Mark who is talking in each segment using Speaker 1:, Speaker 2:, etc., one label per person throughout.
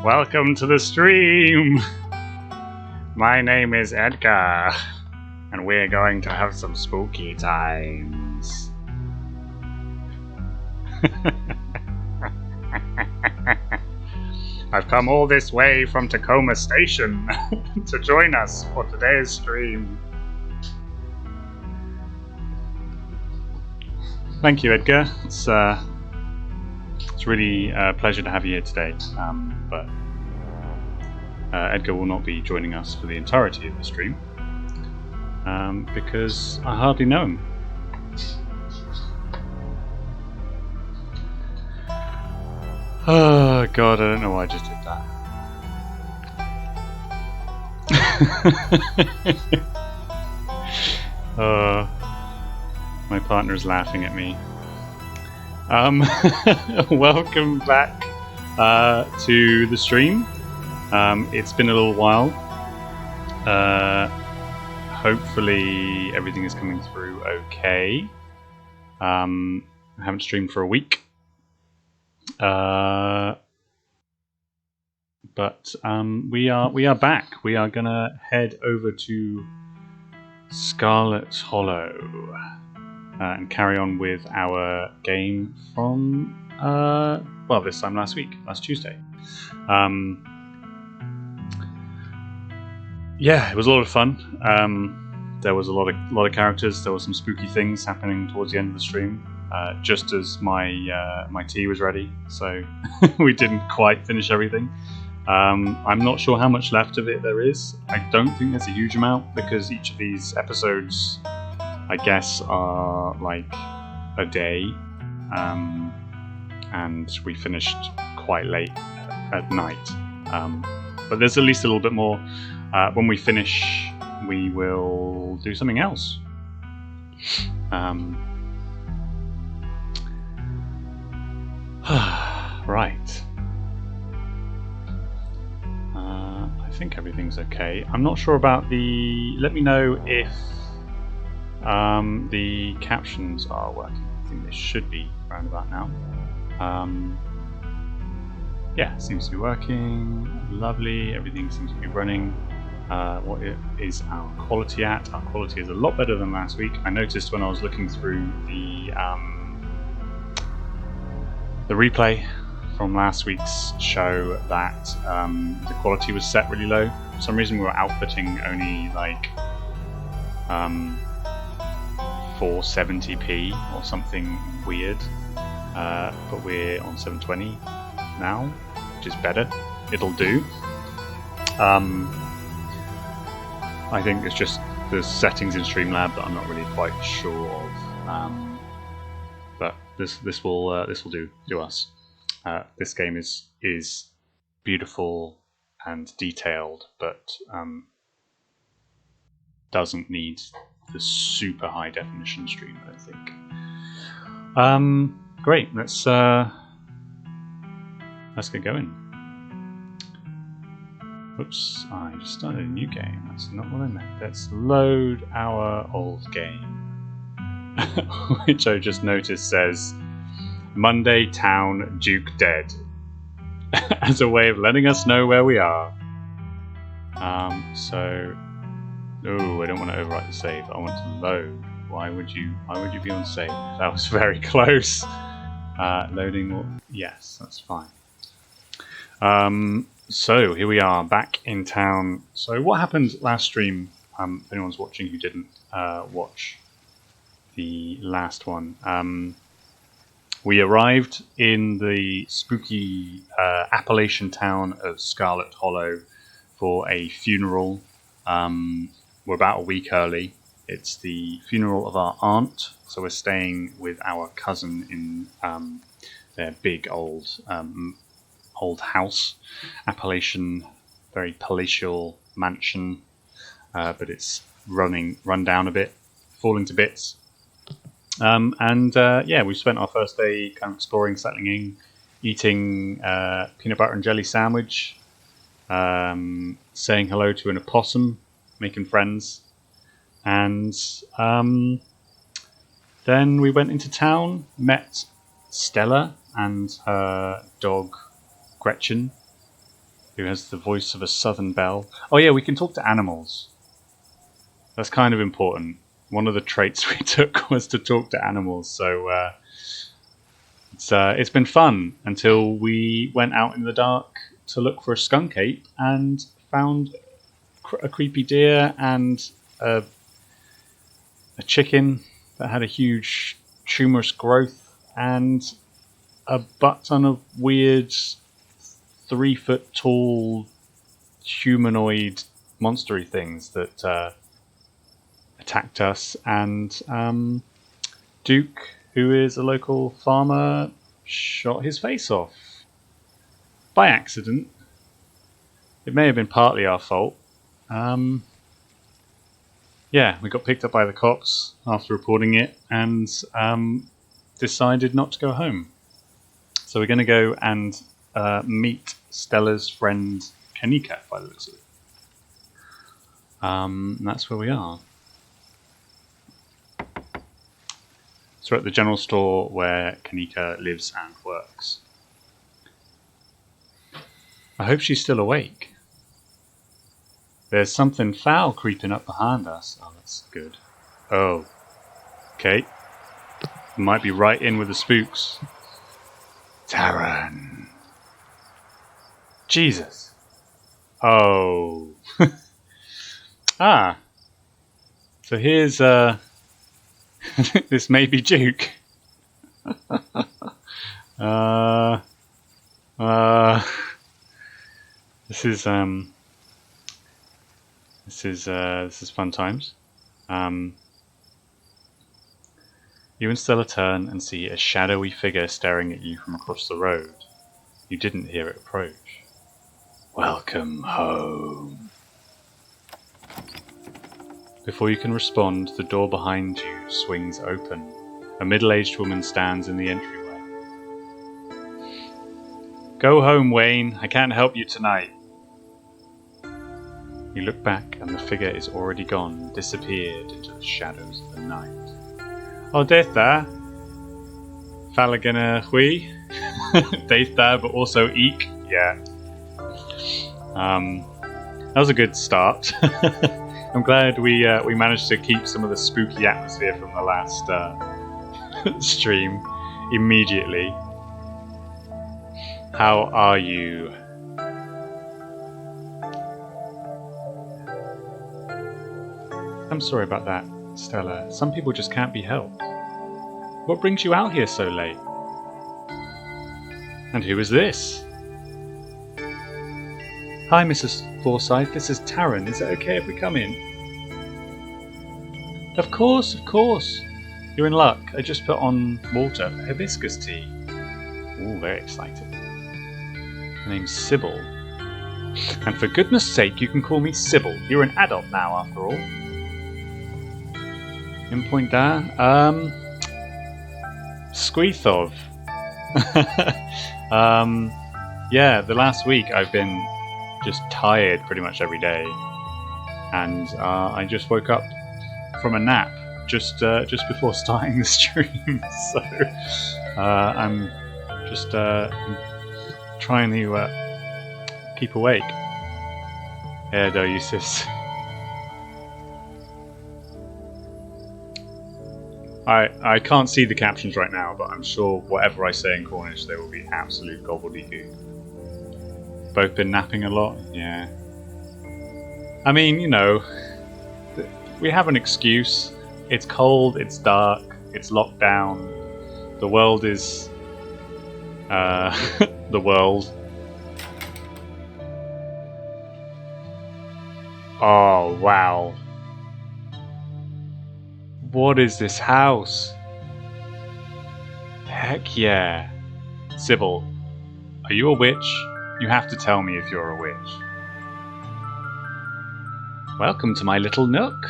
Speaker 1: Welcome to the stream! My name is Edgar, and we're going to have some spooky times. I've come all this way from Tacoma Station to join us for today's stream. Thank you, Edgar. It's really a pleasure to have you here today, but Edgar will not be joining us for the entirety of the stream because I hardly know him. Oh god, I don't know why I just did that. My partner's laughing at me. Welcome back to the stream. It's been a little while. Hopefully everything is coming through okay. I haven't streamed for a week. But we are back. We are gonna head over to Scarlet Hollow and carry on with our game from this time last Tuesday. Yeah, it was a lot of fun. There was a lot of characters. There were some spooky things happening towards the end of the stream. Just as my tea was ready, so we didn't quite finish everything. I'm not sure how much left of it there is. I don't think there's a huge amount because each of these episodes, I guess, are like a day, and we finished quite late at night. But there's at least a little bit more. When we finish, we will do something else. Right. I think everything's okay. I'm not sure about the... Let me know if the captions are working. I think they should be around about now. Yeah, seems to be working. Lovely. Everything seems to be running. What is our quality at? Our quality is a lot better than last week. I noticed when I was looking through the replay from last week's show that the quality was set really low. For some reason we were outputting only like 470p or something weird, but we're on 720 now, which is better. It'll do. I think it's just the settings in Streamlab that I'm not really quite sure of, but this will do us. This game is beautiful and detailed, but doesn't need the super high definition stream, I don't think. Great, let's get going. Oops, I just started a new game. That's not what I meant. Let's load our old game, which I just noticed says Monday Town Duke Dead as a way of letting us know where we are. I don't want to overwrite the save. I want to load. Why would you be on save? That was very close. Loading. Yes, that's fine. So here we are back in town. So what happened last stream? If anyone's watching who didn't watch the last one, we arrived in the spooky Appalachian town of Scarlet Hollow for a funeral. We're about a week early. It's the funeral of our aunt, so we're staying with our cousin in their big old house, Appalachian, very palatial mansion, but it's run down a bit, falling to bits. We spent our first day kind of exploring, settling in, eating peanut butter and jelly sandwich, saying hello to an opossum, making friends, and then we went into town, met Stella and her dog Gretchen, who has the voice of a southern belle. Oh yeah, we can talk to animals. That's kind of important. One of the traits we took was to talk to animals, so it's been fun until we went out in the dark to look for a skunk ape and found a creepy deer and a chicken that had a huge tumorous growth and a butt ton of weird 3 foot tall humanoid monstery things that attacked us, and Duke, who is a local farmer, shot his face off by accident. It may have been partly our fault. Yeah, we got picked up by the cops after reporting it and decided not to go home. So we're going to go and meet Stella's friend Kanika, by the looks of it. That's where we are. So we're at the general store where Kanika lives and works. I hope she's still awake. There's something foul creeping up behind us. Oh, that's good. Oh. Okay. Might be right in with the spooks. Taran. Jesus. Oh. Ah. So here's this may be Duke. This is fun times. You and Stella turn and see a shadowy figure staring at you from across the road. You didn't hear it approach. Welcome home. Before you can respond, the door behind you swings open. A middle-aged woman stands in the entryway. Go home, Wayne. I can't help you tonight. You look back and the figure is already gone, disappeared into the shadows of the night. Oh, death there. Falagana hui. Death there, but also eek. Yeah. That was a good start. I'm glad we managed to keep some of the spooky atmosphere from the last stream immediately. How are you? I'm sorry about that, Stella. Some people just can't be helped. What brings you out here so late? And who is this? Hi, Mrs. Forsyth. This is Taran. Is it okay if we come in? Of course, of course. You're in luck. I just put on water for hibiscus tea. Ooh, very excited. My name's Sybil. And for goodness sake, you can call me Sybil. You're an adult now, after all. In point da. Squeethov. Yeah, the last week I've been just tired pretty much every day. And I just woke up from a nap just before starting the stream. So I'm just trying to keep awake. Yeah, Dionysus. I can't see the captions right now, but I'm sure whatever I say in Cornish, there will be absolute gobbledygook. Both been napping a lot? Yeah. I mean, you know, we have an excuse. It's cold, it's dark, it's locked down. The world is... the world. Oh, wow. What is this house? Heck yeah. Sybil, are you a witch? You have to tell me if you're a witch. Welcome to my little nook.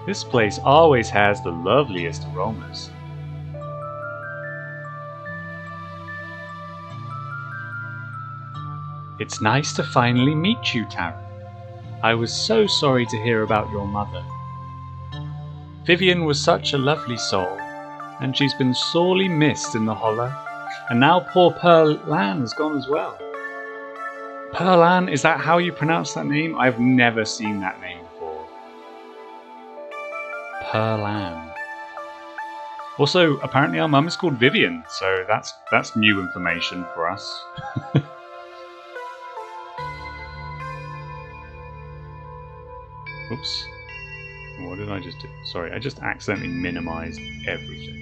Speaker 1: This place always has the loveliest aromas. It's nice to finally meet you, Taran. I was so sorry to hear about your mother. Vivian was such a lovely soul. and she's been sorely missed in the hollow. And now poor Taran has gone as well. Taran, is that how you pronounce that name? I've never seen that name before. Taran. Also, apparently our mum is called Vivian, so that's new information for us. Oops. What did I just do? Sorry, I just accidentally minimized everything.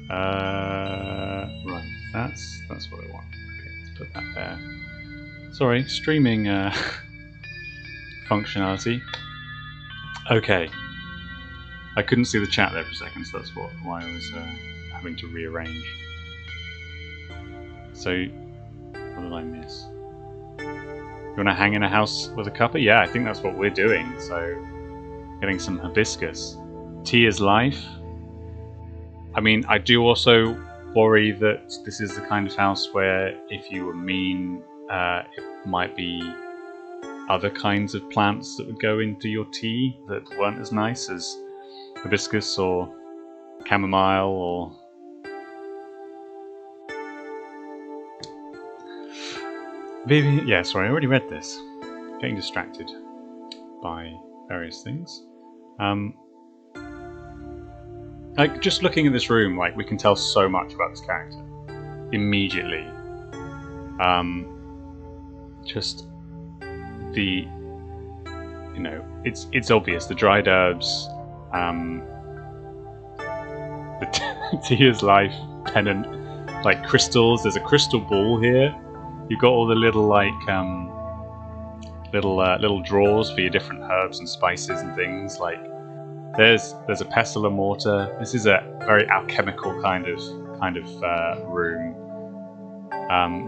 Speaker 1: Right, that's what I want. Okay, let's put that there. Sorry, streaming functionality. Okay. I couldn't see the chat there for a second, so that's why I was having to rearrange. So, what did I miss? You want to hang in a house with a cuppa? Yeah, I think that's what we're doing. So, getting some hibiscus. Tea is life. I mean, I do also worry that this is the kind of house where if you were mean, it might be other kinds of plants that would go into your tea that weren't as nice as hibiscus or chamomile or... Vivian, yeah, sorry, I already read this. Getting distracted by various things. Like, just looking at this room, like, we can tell so much about this character immediately. Just the, you know, it's obvious, the dried herbs, the tea is life pennant, like crystals. There's a crystal ball here. You've got all the little like little drawers for your different herbs and spices and things. Like there's a pestle and mortar. This is a very alchemical kind of room.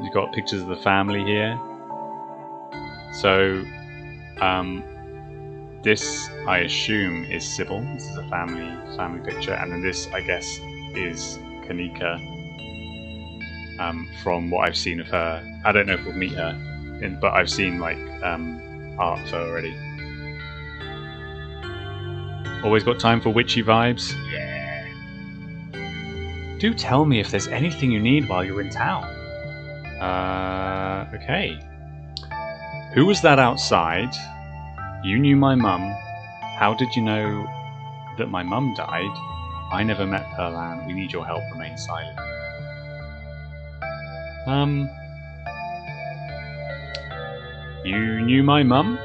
Speaker 1: You've got pictures of the family here. So this, I assume, is Sybil. This is a family picture, and then this, I guess, is Kanika. From what I've seen of her, I don't know if we'll meet her, but I've seen like art of her already. Always got time for witchy vibes. Yeah. Do tell me if there's anything you need while you're in town. Okay. Who was that outside? You knew my mum. How did you know that my mum died? I never met Taran. We need your help. Remain silent. You knew my mum?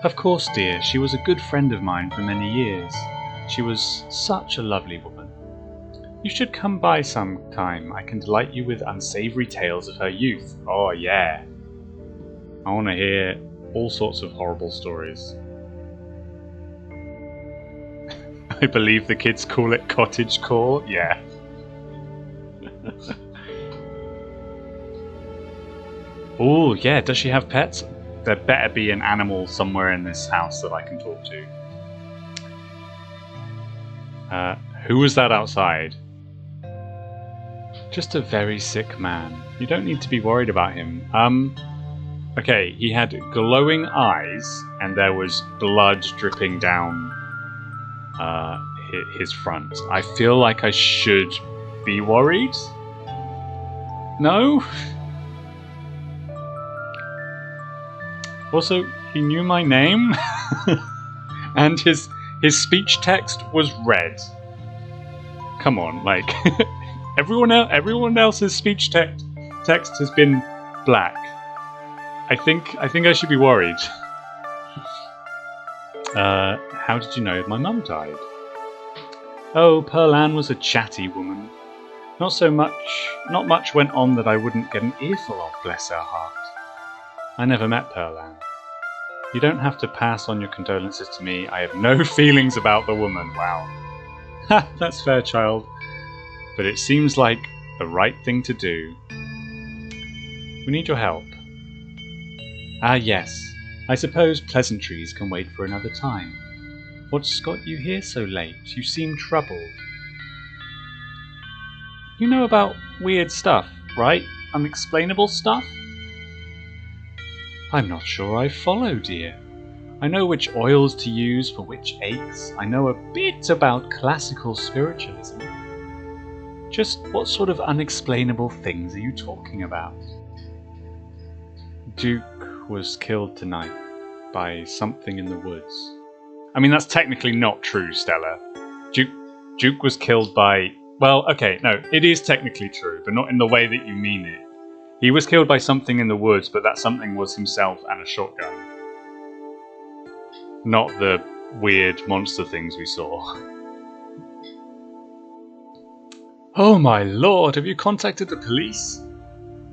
Speaker 1: Of course, dear. She was a good friend of mine for many years. She was such a lovely woman. You should come by sometime. I can delight you with unsavory tales of her youth. Oh, yeah. I want to hear all sorts of horrible stories. I believe the kids call it cottagecore. Yeah. Oh, yeah. Does she have pets? There better be an animal somewhere in this house that I can talk to. Who was that outside? Just a very sick man. You don't need to be worried about him. Okay, he had glowing eyes, and there was blood dripping down his front. I feel like I should be worried? No? Also, he knew my name, and his speech text was red. Come on, like everyone else's speech text has been black. I think I should be worried. How did you know my mum died? Oh, Taran was a chatty woman. Not much went on that I wouldn't get an earful of, bless her heart. I never met Taran. You don't have to pass on your condolences to me. I have no feelings about the woman. Wow. Ha, that's fair, child. But it seems like the right thing to do. We need your help. Ah, yes. I suppose pleasantries can wait for another time. What's got you here so late? You seem troubled. You know about weird stuff, right? Unexplainable stuff? I'm not sure I follow, dear. I know which oils to use for which aches. I know a bit about classical spiritualism. Just what sort of unexplainable things are you talking about? Duke was killed tonight by something in the woods. I mean, that's technically not true, Stella. Duke was killed by... Well, okay, no, it is technically true, but not in the way that you mean it. He was killed by something in the woods, but that something was himself and a shotgun. Not the weird monster things we saw. Oh my lord, have you contacted the police?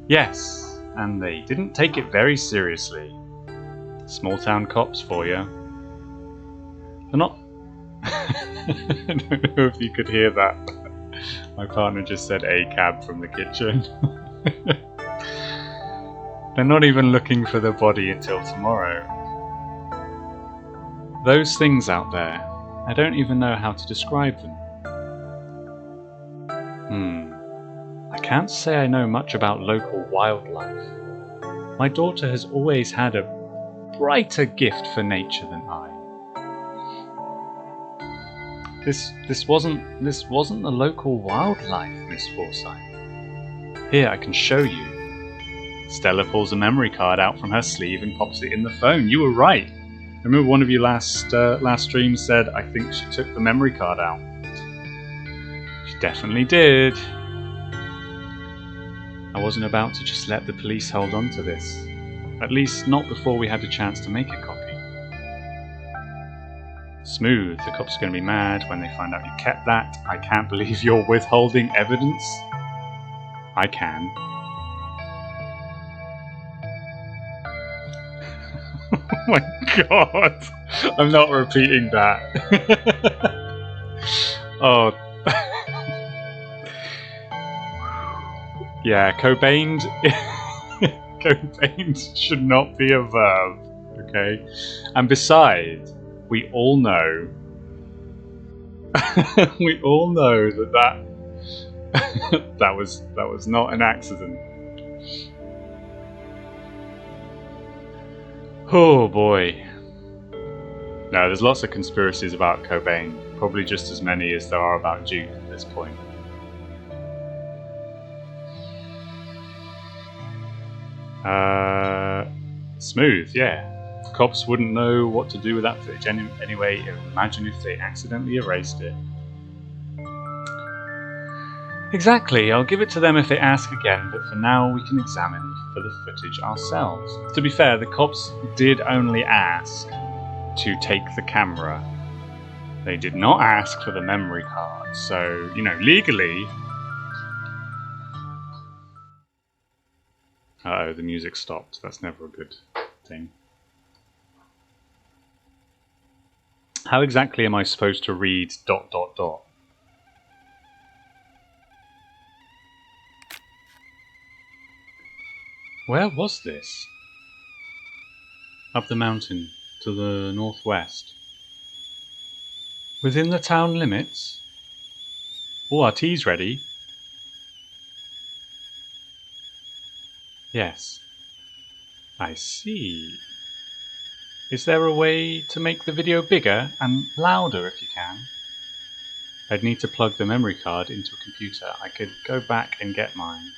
Speaker 1: Yes, and they didn't take it very seriously. Small town cops for you. They're not... I don't know if you could hear that. My partner just said a cab from the kitchen. They're not even looking for the body until tomorrow. Those things out there, I don't even know how to describe them. I can't say I know much about local wildlife. My daughter has always had a brighter gift for nature than I. This wasn't the local wildlife, Miss Forsyth. Here, I can show you. Stella pulls a memory card out from her sleeve and pops it in the phone. You were right. Remember one of you last stream said, I think she took the memory card out. She definitely did. I wasn't about to just let the police hold on to this. At least not before we had a chance to make a copy. Smooth, the cops are going to be mad when they find out you kept that. I can't believe you're withholding evidence. I can. Oh my god! I'm not repeating that. Oh. Yeah, Cobained. Cobained should not be a verb, okay? And besides, we all know. We all know that was not an accident. Oh boy. No, there's lots of conspiracies about Cobain. Probably just as many as there are about Duke at this point. Smooth, yeah. Cops wouldn't know what to do with that footage anyway. Imagine if they accidentally erased it. Exactly, I'll give it to them if they ask again, but for now we can examine for the footage ourselves. To be fair, the cops did only ask to take the camera. They did not ask for the memory card, so, you know, legally... Uh-oh, the music stopped. That's never a good thing. How exactly am I supposed to read ... Where was this? Up the mountain, to the northwest. Within the town limits? All our tea's ready. Yes. I see. Is there a way to make the video bigger and louder if you can? I'd need to plug the memory card into a computer. I could go back and get mine.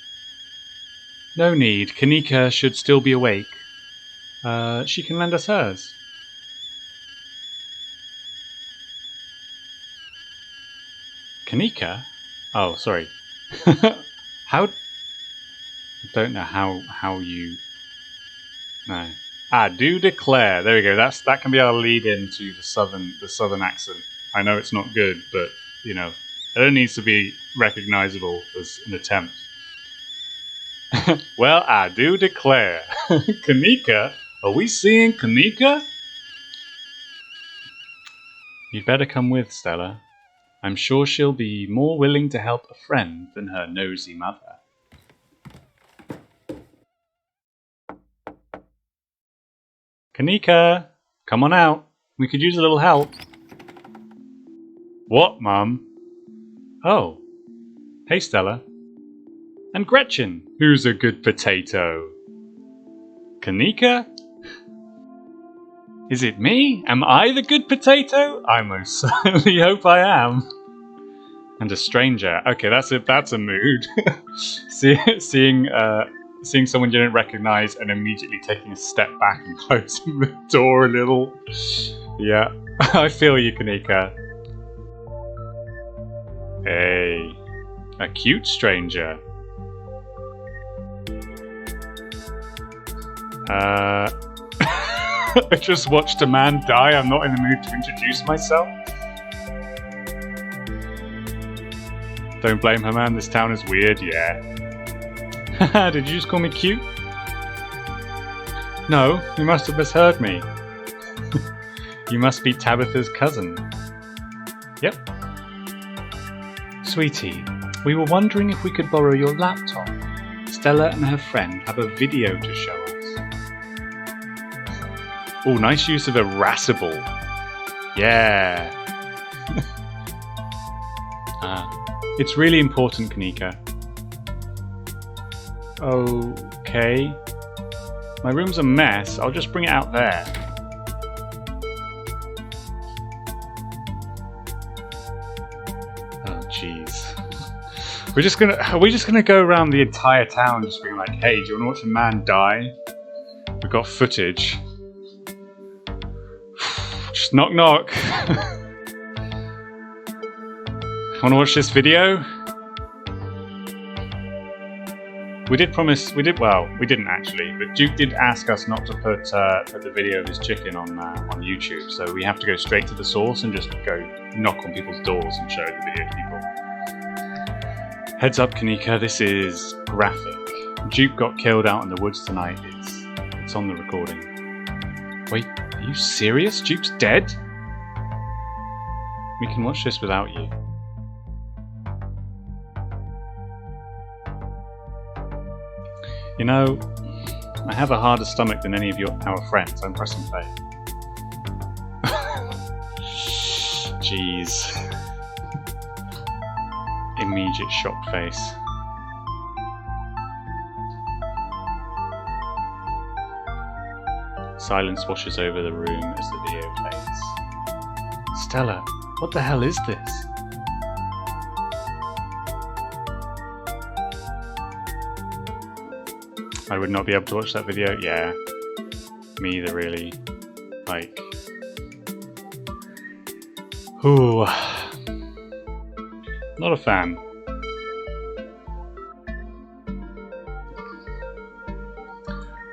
Speaker 1: No need. Kanika should still be awake. She can lend us hers. Kanika? Oh, sorry. How... I don't know how you... No. Ah, do declare. There we go. That can be our lead into the southern accent. I know it's not good, but you know, it only needs to be recognizable as an attempt. Well, I do declare. Kanika? Are we seeing Kanika? You'd better come with, Stella. I'm sure she'll be more willing to help a friend than her nosy mother. Kanika, come on out. We could use a little help. What, Mum? Oh. Hey, Stella. And Gretchen, who's a good potato. Kanika? Is it me? Am I the good potato? I most certainly hope I am. And a stranger. Okay, that's a mood. Seeing someone you don't recognise and immediately taking a step back and closing the door a little. Yeah, I feel you, Kanika. Hey, a cute stranger. I just watched a man die. I'm not in the mood to introduce myself. Don't blame her, man. This town is weird, yeah. Haha, did you just call me cute? No, you must have misheard me. You must be Tabitha's cousin. Yep. Sweetie, we were wondering if we could borrow your laptop. Stella and her friend have a video to show us. Oh, nice use of irascible. Yeah. It's really important, Kanika. Okay. My room's a mess. I'll just bring it out there. Oh, jeez. Are we just gonna go around the entire town just being like, hey, do you wanna watch a man die? We've got footage. Just knock knock. Wanna watch this video? We didn't actually, but Duke did ask us not to put the video of his chicken on YouTube, so we have to go straight to the source and just go knock on people's doors and show the video to people. Heads up, Kanika, this is graphic. Duke got killed out in the woods tonight. It's on the recording. Wait, are you serious? Duke's dead? We can watch this without you. You know, I have a harder stomach than any of our friends. I'm pressing play. Jeez. Immediate shocked face. Silence washes over the room as the video plays. Stella, what the hell is this? I would not be able to watch that video. Yeah, me either, really. Like, ooh, not a fan.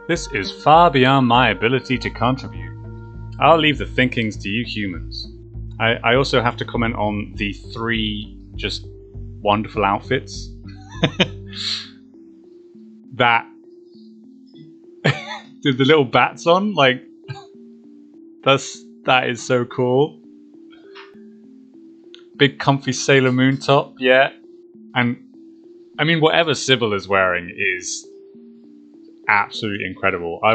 Speaker 1: This is far beyond my ability to contribute. I'll leave the thinkings to you humans. I also have to comment on the 3 just wonderful outfits. That with the little bats on, like, that is so cool. Big comfy Sailor Moon top, yeah. And I mean, whatever Sybil is wearing is absolutely incredible. I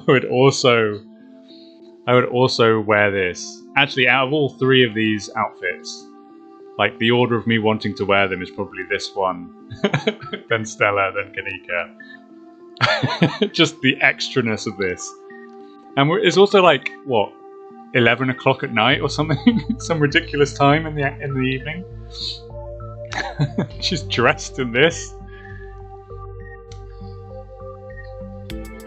Speaker 1: would also wear this. Actually, out of all 3 of these outfits, like, the order of me wanting to wear them is probably this one, then Stella, then Kanika. Just the extraness of this. And it's also like, what, 11 o'clock at night or something? Some ridiculous time in the evening. She's dressed in this.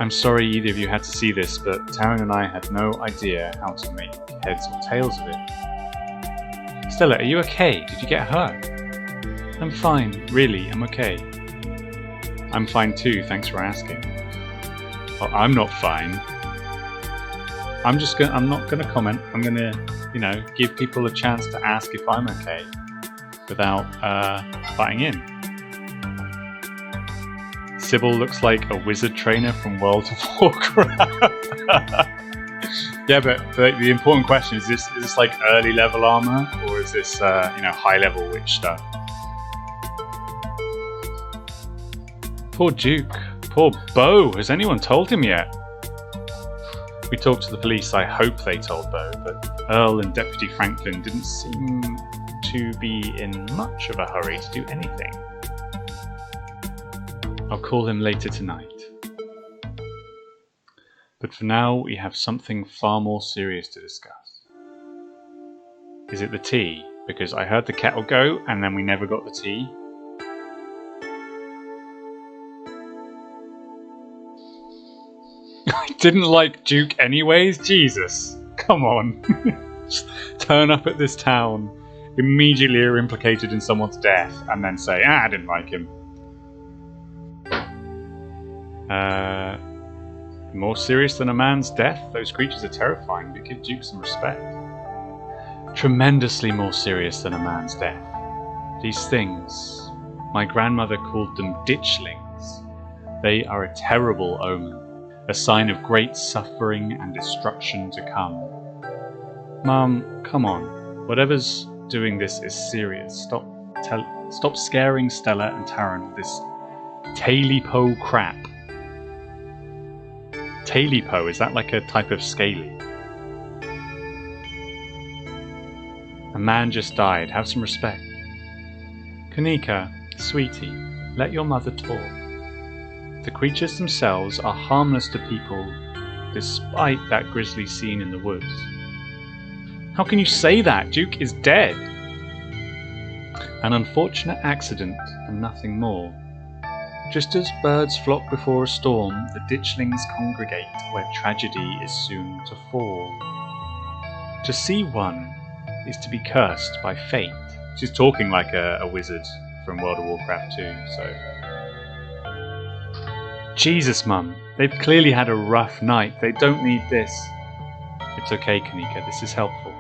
Speaker 1: I'm sorry either of you had to see this, but Taran and I had no idea how to make heads or tails of it. Stella, are you okay? Did you get hurt? I'm fine, really, I'm okay. I'm fine too, thanks for asking. Well, I'm not fine. I'm not gonna comment. I'm gonna, give people a chance to ask if I'm okay without butting in. Sybil looks like a wizard trainer from World of Warcraft. Yeah, but the important question is this like early level armor, or is this high level witch stuff? Poor Duke. Poor Beau. Has anyone told him yet? We talked to the police. I hope they told Beau, but Earl and Deputy Franklin didn't seem to be in much of a hurry to do anything. I'll call him later tonight. But for now, we have something far more serious to discuss. Is it the tea? Because I heard the kettle go, and then we never got the tea. I didn't like Duke anyways? Jesus. Come on. Just turn up at this town, immediately are implicated in someone's death, and then say, I didn't like him. More serious than a man's death? Those creatures are terrifying, but give Duke some respect. Tremendously more serious than a man's death. These things, my grandmother called them ditchlings. They are a terrible omen, a sign of great suffering and destruction to come. Mum, come on. Whatever's doing this is serious. Stop scaring Stella and Taran with this taily-po crap. Taily-po, is that like a type of scaly? A man just died. Have some respect. Kanika, sweetie, let your mother talk. The creatures themselves are harmless to people, despite that grisly scene in the woods. How can you say that? Duke is dead. An unfortunate accident and nothing more. Just as birds flock before a storm, the ditchlings congregate where tragedy is soon to fall. To see one is to be cursed by fate. She's talking like a wizard from World of Warcraft 2, so... Jesus, Mum. They've clearly had a rough night. They don't need this. It's okay, Kanika. This is helpful.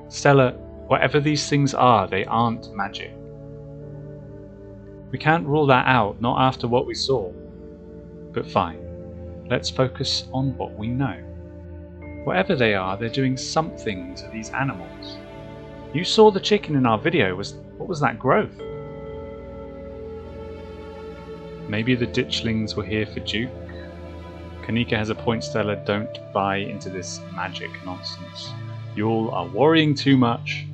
Speaker 1: Stella, whatever these things are, they aren't magic. We can't rule that out, not after what we saw. But fine. Let's focus on what we know. Whatever they are, they're doing something to these animals. You saw the chicken in our video. What was that growth? Maybe the ditchlings were here for Duke. Kanika has a point, Stella. Don't buy into this magic nonsense. You all are worrying too much.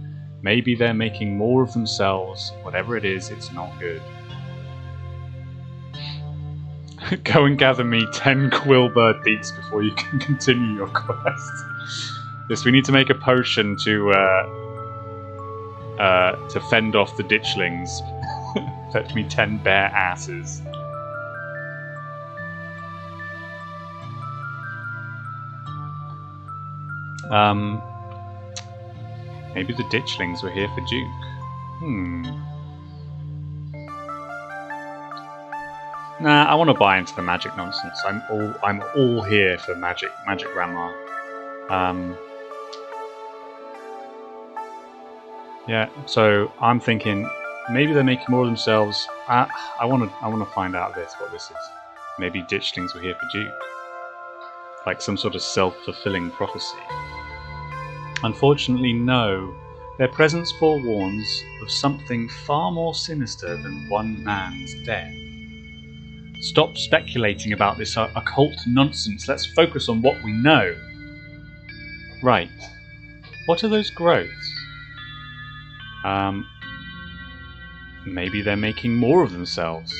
Speaker 1: Maybe they're making more of themselves. Whatever it is, it's not good. Go and gather me 10 quillbird beaks before you can continue your quest. Yes, we need to make a potion to fend off the ditchlings. Fetch me 10 bare asses. Maybe the ditchlings were here for Duke. Nah, I want to buy into the magic nonsense. I'm all here for magic grandma. Yeah, so I'm thinking maybe they're making more of themselves. I want to find out what this is. Maybe ditchlings were here for Duke, like some sort of self-fulfilling prophecy. Unfortunately, no. Their presence forewarns of something far more sinister than one man's death. Stop speculating about this occult nonsense. Let's focus on what we know. Right. What are those growths? Maybe they're making more of themselves.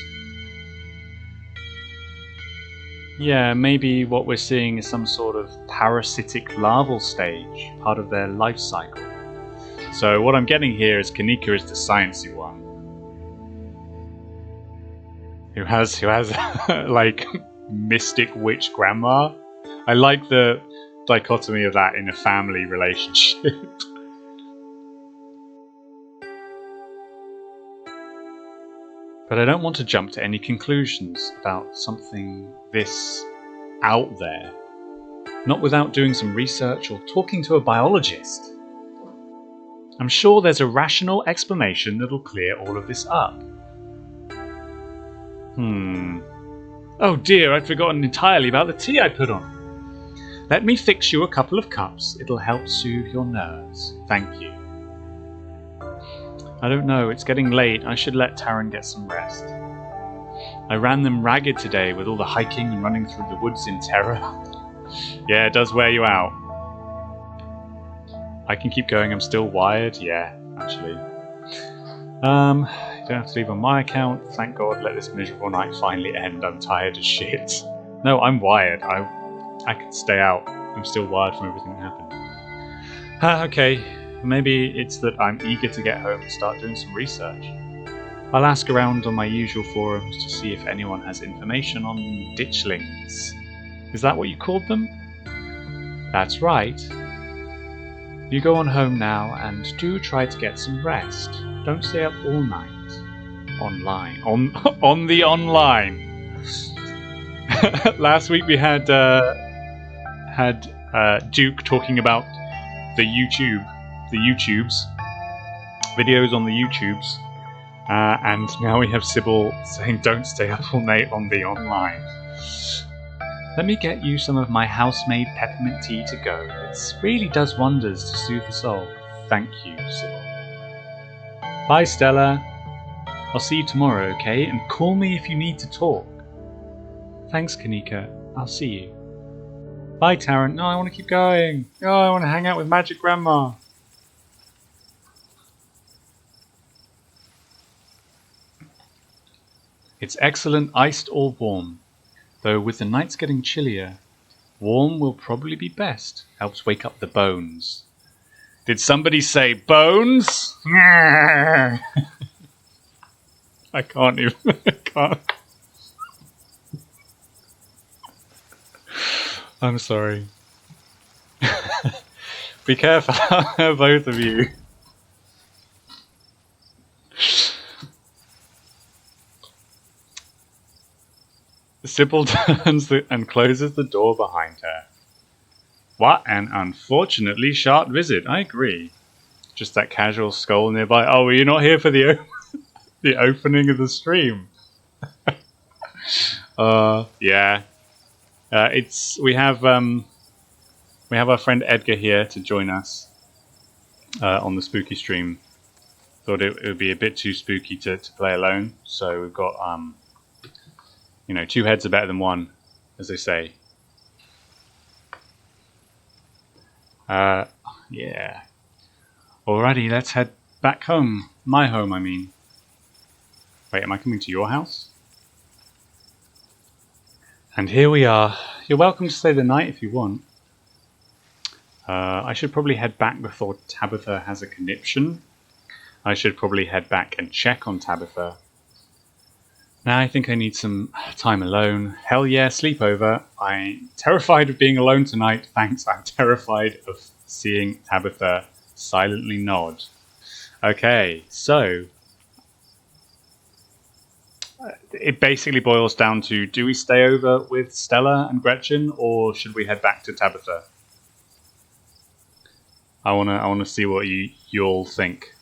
Speaker 1: Yeah, maybe what we're seeing is some sort of parasitic larval stage, part of their life cycle. So what I'm getting here is Kanika is the sciencey one. Who has like mystic witch grandma. I like the dichotomy of that in a family relationship. But I don't want to jump to any conclusions about something this out there. Not without doing some research or talking to a biologist. I'm sure there's a rational explanation that'll clear all of this up. Oh dear, I'd forgotten entirely about the tea I put on. Let me fix you a couple of cups. It'll help soothe your nerves. Thank you. I don't know, it's getting late. I should let Taran get some rest. I ran them ragged today with all the hiking and running through the woods in terror. Yeah, it does wear you out. I can keep going, I'm still wired. Yeah, actually. You don't have to leave on my account. Thank God, let this miserable night finally end. I'm tired as shit. No, I'm wired. I could stay out. I'm still wired from everything that happened. Okay, maybe it's that I'm eager to get home and start doing some research. I'll ask around on my usual forums to see if anyone has information on ditchlings. Is that what you called them? That's right. You go on home now and do try to get some rest. Don't stay up all night. Online. On the online. Last week we had Duke talking about the YouTubes, videos on the YouTubes, and now we have Sybil saying don't stay up all night on the online. Let me get you some of my house-made peppermint tea to go. It really does wonders to soothe the soul. Thank you, Sybil. Bye, Stella. I'll see you tomorrow, okay? And call me if you need to talk. Thanks, Kanika. I'll see you. Bye, Taran. No, I want to keep going. Oh, I want to hang out with Magic Grandma. It's excellent iced or warm. Though with the nights getting chillier, warm will probably be best. Helps wake up the bones. Did somebody say bones? I can't even. I can't. I'm sorry. Be careful, both of you. Sybil turns and closes the door behind her. What an unfortunately short visit, I agree. Just that casual skull nearby. Oh, were you not here for the the opening of the stream? Yeah. We have our friend Edgar here to join us on the spooky stream. Thought it would be a bit too spooky to play alone, so we've got two heads are better than one, as they say. Yeah. Alrighty, let's head back home. My home, I mean. Wait, am I coming to your house? And here we are. You're welcome to stay the night if you want. I should probably head back before Tabitha has a conniption. I should probably head back and check on Tabitha. Now I think I need some time alone. Hell yeah, sleepover. I'm terrified of being alone tonight. Thanks, I'm terrified of seeing Tabitha silently nod. Okay, so it basically boils down to, do we stay over with Stella and Gretchen, or should we head back to Tabitha? I wanna see what you all think.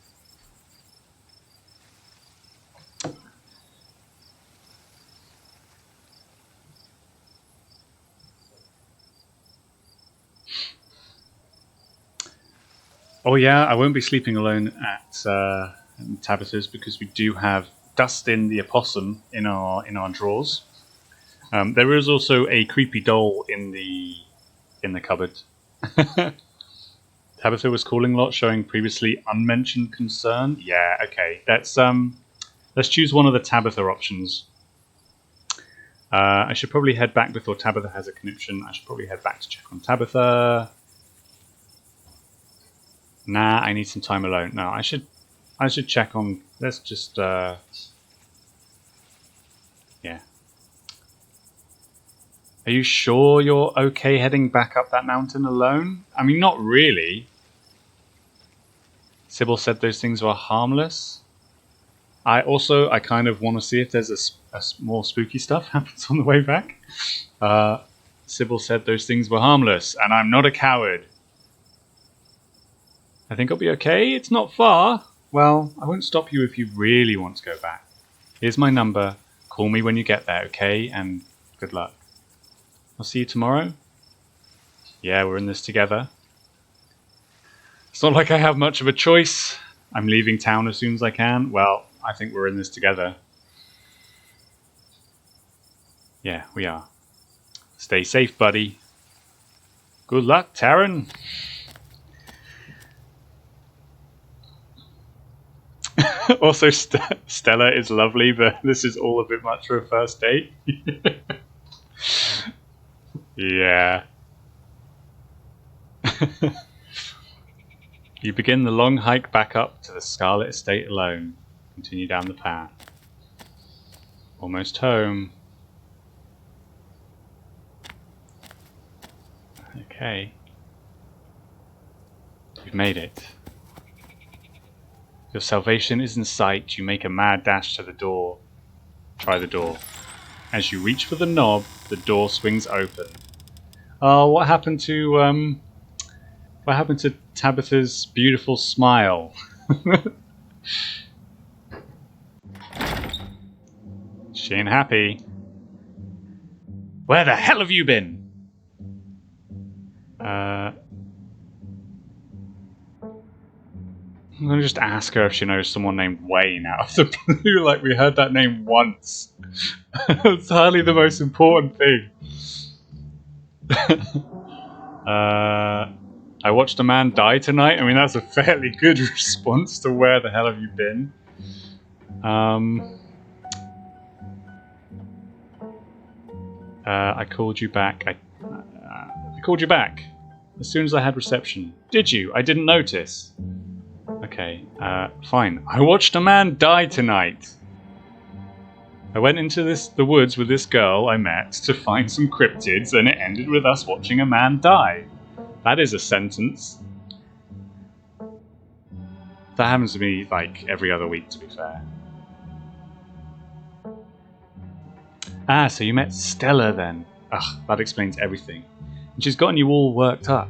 Speaker 1: Oh yeah, I won't be sleeping alone at Tabitha's because we do have Dustin the opossum in our drawers. There is also a creepy doll in the cupboard. Tabitha was calling a lot, showing previously unmentioned concern. Yeah, okay. Let's choose one of the Tabitha options. I should probably head back before Tabitha has a conniption. I should probably head back to check on Tabitha. Nah, I need some time alone. No, I should check on. Let's just yeah. Are you sure you're okay heading back up that mountain alone? I mean, not really. Sybil said those things were harmless. I kind of want to see if there's a more spooky stuff happens on the way back. Sybil said those things were harmless, and I'm not a coward. I think I'll be okay. It's not far. Well, I won't stop you if you really want to go back. Here's my number. Call me when you get there, okay? And good luck. I'll see you tomorrow. Yeah, we're in this together. It's not like I have much of a choice. I'm leaving town as soon as I can. Well, I think we're in this together. Yeah, we are. Stay safe, buddy. Good luck, Taran. Also, Stella is lovely, but this is all a bit much for a first date. Yeah. You begin the long hike back up to the Scarlet Estate alone. Continue down the path. Almost home. Okay. You've made it. Your salvation is in sight. You make a mad dash to the door. Try the door. As you reach for the knob, the door swings open. Oh, what happened to Tabitha's beautiful smile? She ain't happy. Where the hell have you been? I'm gonna just ask her if she knows someone named Wayne out of the blue. Like, we heard that name once. It's hardly the most important thing. I watched a man die tonight. I mean, that's a fairly good response to where the hell have you been. I called you back. I called you back as soon as I had reception. Did you? I didn't notice. Okay, fine. I watched a man die tonight. I went into the woods with this girl I met to find some cryptids, and it ended with us watching a man die. That is a sentence. That happens to me, like, every other week, to be fair. Ah, so you met Stella then. Ugh, that explains everything. And she's gotten you all worked up.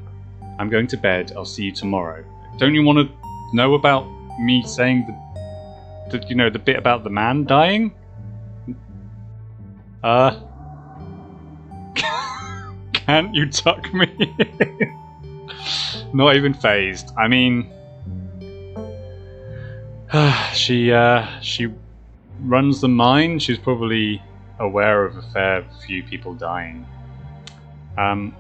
Speaker 1: I'm going to bed. I'll see you tomorrow. Don't you want to know about me saying the bit about the man dying? Can't you tuck me? Not even phased. I mean, she runs the mine. She's probably aware of a fair few people dying. Man.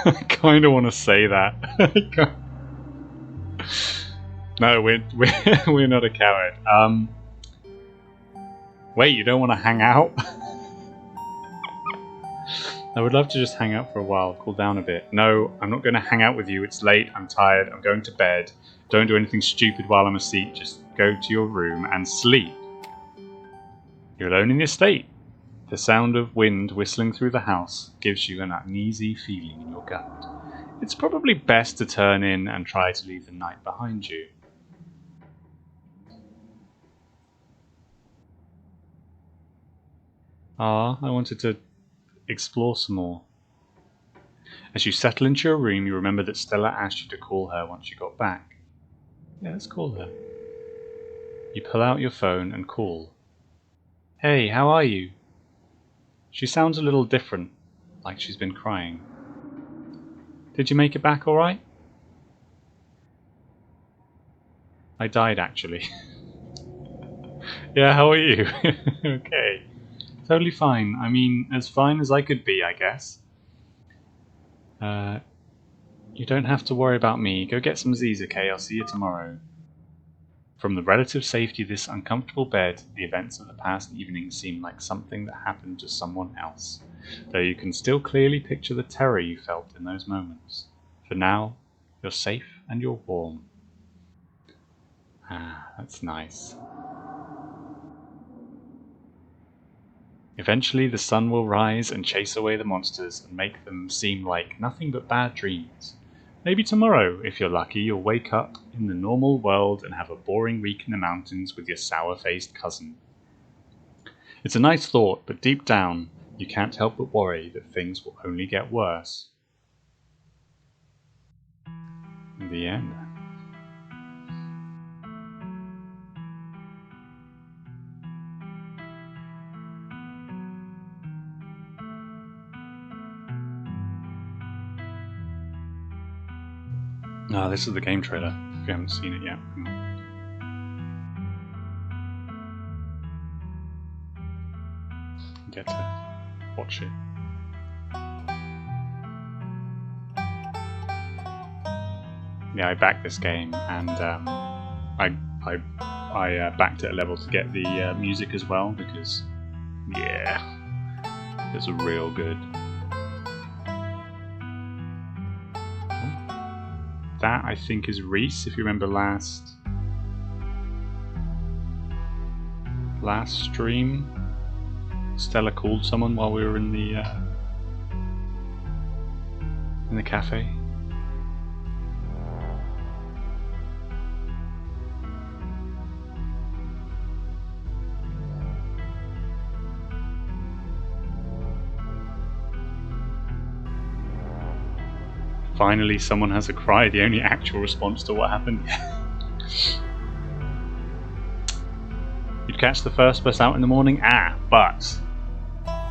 Speaker 1: I kind of want to say that. No, we're not a coward. Wait, you don't want to hang out? I would love to just hang out for a while, cool down a bit. No, I'm not going to hang out with you. It's late. I'm tired. I'm going to bed. Don't do anything stupid while I'm asleep. Just go to your room and sleep. You're alone in the estate. The sound of wind whistling through the house gives you an uneasy feeling in your gut. It's probably best to turn in and try to leave the night behind you. I wanted to explore some more. As you settle into your room, you remember that Stella asked you to call her once you got back. Yeah, let's call her. You pull out your phone and call. Hey, how are you? She sounds a little different, like she's been crying. Did you make it back alright? I died, actually. Yeah, how are you? Okay. Totally fine. I mean, as fine as I could be, I guess. You don't have to worry about me. Go get some Z's, okay? I'll see you tomorrow. From the relative safety of this uncomfortable bed, the events of the past evening seem like something that happened to someone else, though you can still clearly picture the terror you felt in those moments. For now, you're safe and you're warm. Ah, that's nice. Eventually the sun will rise and chase away the monsters and make them seem like nothing but bad dreams. Maybe tomorrow, if you're lucky, you'll wake up in the normal world and have a boring week in the mountains with your sour-faced cousin. It's a nice thought, but deep down, you can't help but worry that things will only get worse. The end. Ah, this is the game trailer, if you haven't seen it yet. Get to watch it. Yeah, I backed this game, and I I backed it a level to get the music as well, because yeah, it's real good. That I think is Reese. If you remember last stream, Stella called someone while we were in the cafe. Finally, someone has a cry, the only actual response to what happened. You'd catch the first bus out in the morning? But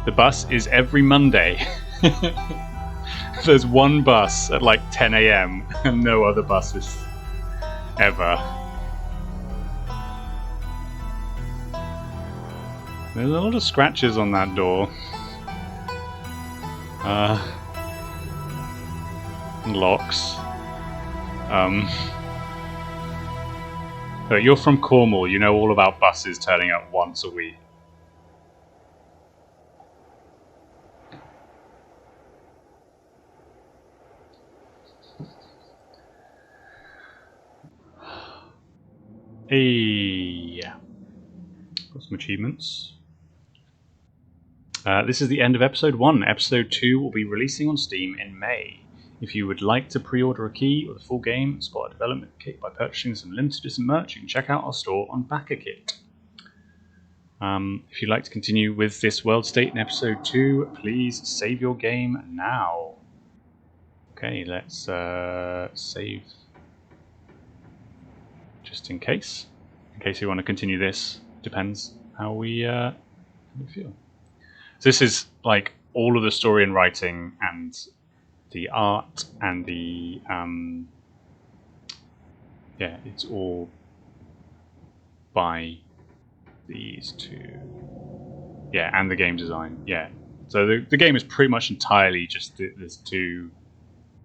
Speaker 1: the bus is every Monday. There's one bus at like 10 AM and no other buses ever. There's a lot of scratches on that door. Locks. But you're from Cornwall, you know all about buses turning up once a week. Hey, got some achievements. This is the end of episode 1. Episode 2 will be releasing on Steam in May. If you would like to pre-order a key or the full game and spot a development kit by purchasing some limited edition merch, you can check out our store on BackerKit. If you'd like to continue with this world state in episode 2, please save your game now. Okay, let's save just in case you want to continue this. Depends how we feel. So this is like all of the story and writing and the art and the it's all by these two. Yeah, and the game design. Yeah, so the game is pretty much entirely just there's two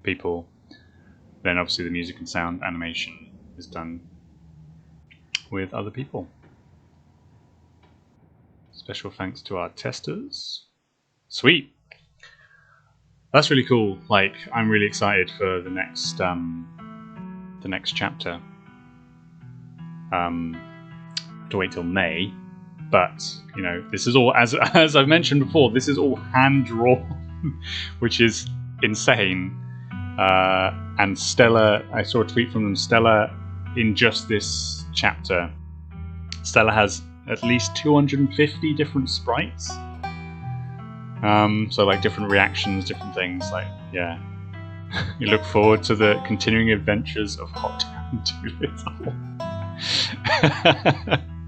Speaker 1: people. Then obviously the music and sound animation is done with other people. Special thanks to our testers. Sweet. That's really cool. Like, I'm really excited for the next chapter. Have to wait till May, but you know, this is all as I've mentioned before. This is all hand drawn, which is insane. And Stella, I saw a tweet from them. Stella, in just this chapter, Stella has at least 250 different sprites. So like different reactions, different things. Like, yeah, you look forward to the continuing adventures of Hot and Doolittle.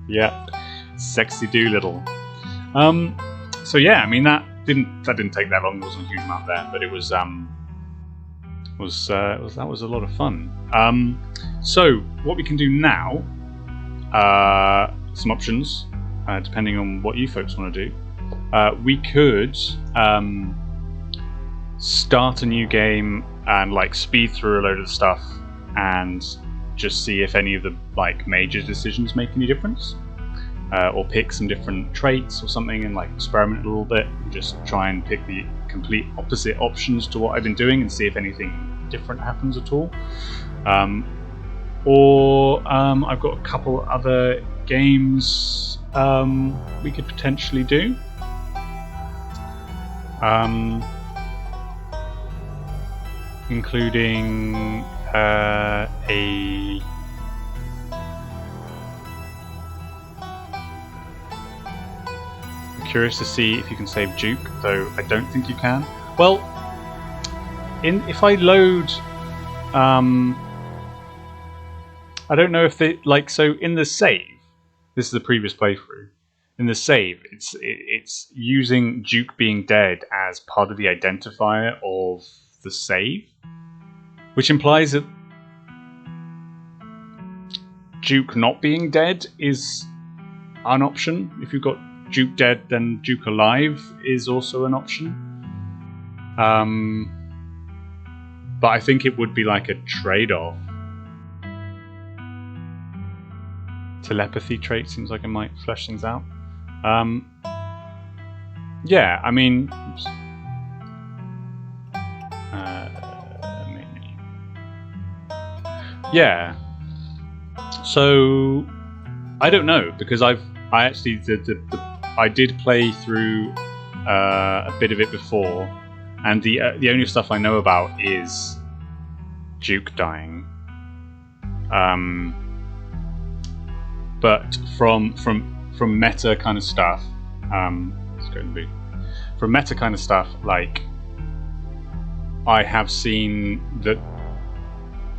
Speaker 1: Yeah, sexy Doolittle. So yeah, I mean that didn't take that long. There wasn't a huge amount there, but it was that was a lot of fun. So what we can do now, some options, depending on what you folks want to do. We could start a new game and like speed through a load of stuff and just see if any of the like major decisions make any difference, or pick some different traits or something and like experiment a little bit and just try and pick the complete opposite options to what I've been doing and see if anything different happens at all. Or I've got a couple other games we could potentially do. Including I'm curious to see if you can save Duke, though I don't think you can. Well, if I load, I don't know if they like. So in the save, this is the previous playthrough. In the save, it's using Duke being dead as part of the identifier of the save, which implies that Duke not being dead is an option. If you've got Duke dead, then Duke alive is also an option. But I think it would be like a trade-off telepathy trait seems like it might flesh things out. Yeah, I mean, yeah. So I don't know, because I actually I did play through a bit of it before, and the only stuff I know about is Duke dying. But from meta kind of stuff, it's going to be from meta kind of stuff. Like, I have seen that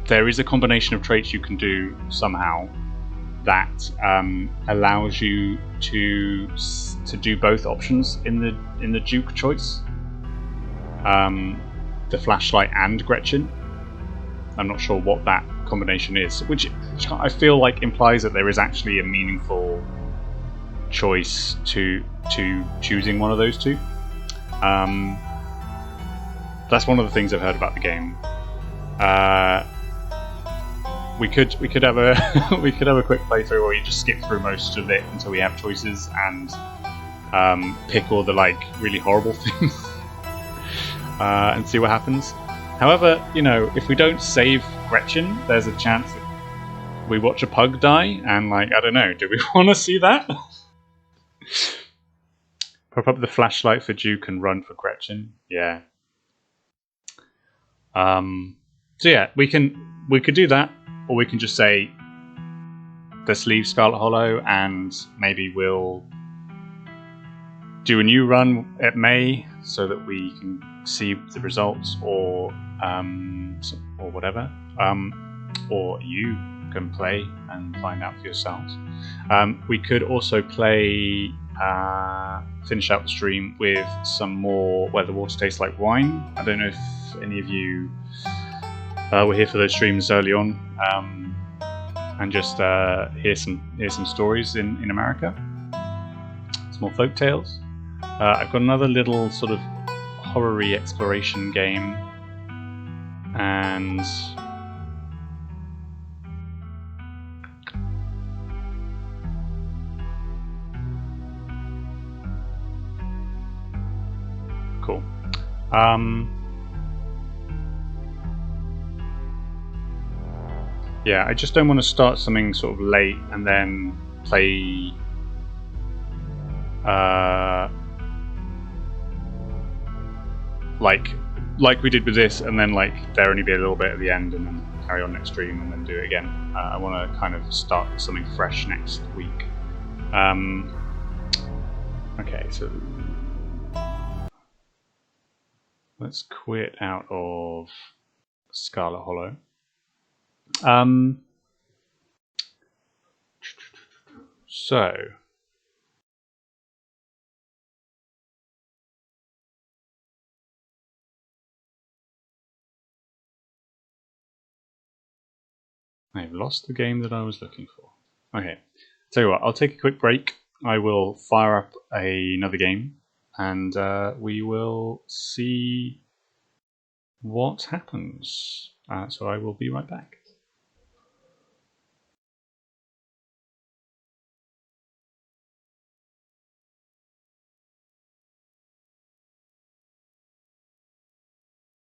Speaker 1: there is a combination of traits you can do somehow that allows you to do both options in the Duke choice, the flashlight and Gretchen. I'm not sure what that combination is, which I feel like implies that there is actually a meaningful choice to choosing one of those two. That's one of the things I've heard about the game. We could have a we could have a quick playthrough where you just skip through most of it until we have choices and pick all the like really horrible things and see what happens. However, you know, if we don't save Gretchen, there's a chance that we watch a pug die, and like, I don't know, do we want to see that? Pop up the flashlight for Duke and run for Gretchen. Yeah. So yeah, we could do that, or we can just say, let's leave Scarlet Hollow, and maybe we'll do a new run at May so that we can see the results, or whatever, or you can play and find out for yourselves. We could also play, finish out the stream with some more Where the Water Tastes Like Wine. I don't know if any of you were here for those streams early on, and just hear some stories in America, some more folk tales. I've got another little sort of horror-y exploration game, and cool. Yeah, I just don't want to start something sort of late and then play like we did with this, and then like there only be a little bit at the end, and then carry on next stream and then do it again. I want to kind of start something fresh next week. Okay, so let's quit out of Scarlet Hollow. So I've lost the game that I was looking for. Okay, tell you what, I'll take a quick break. I will fire up another game, and we will see what happens. So I will be right back.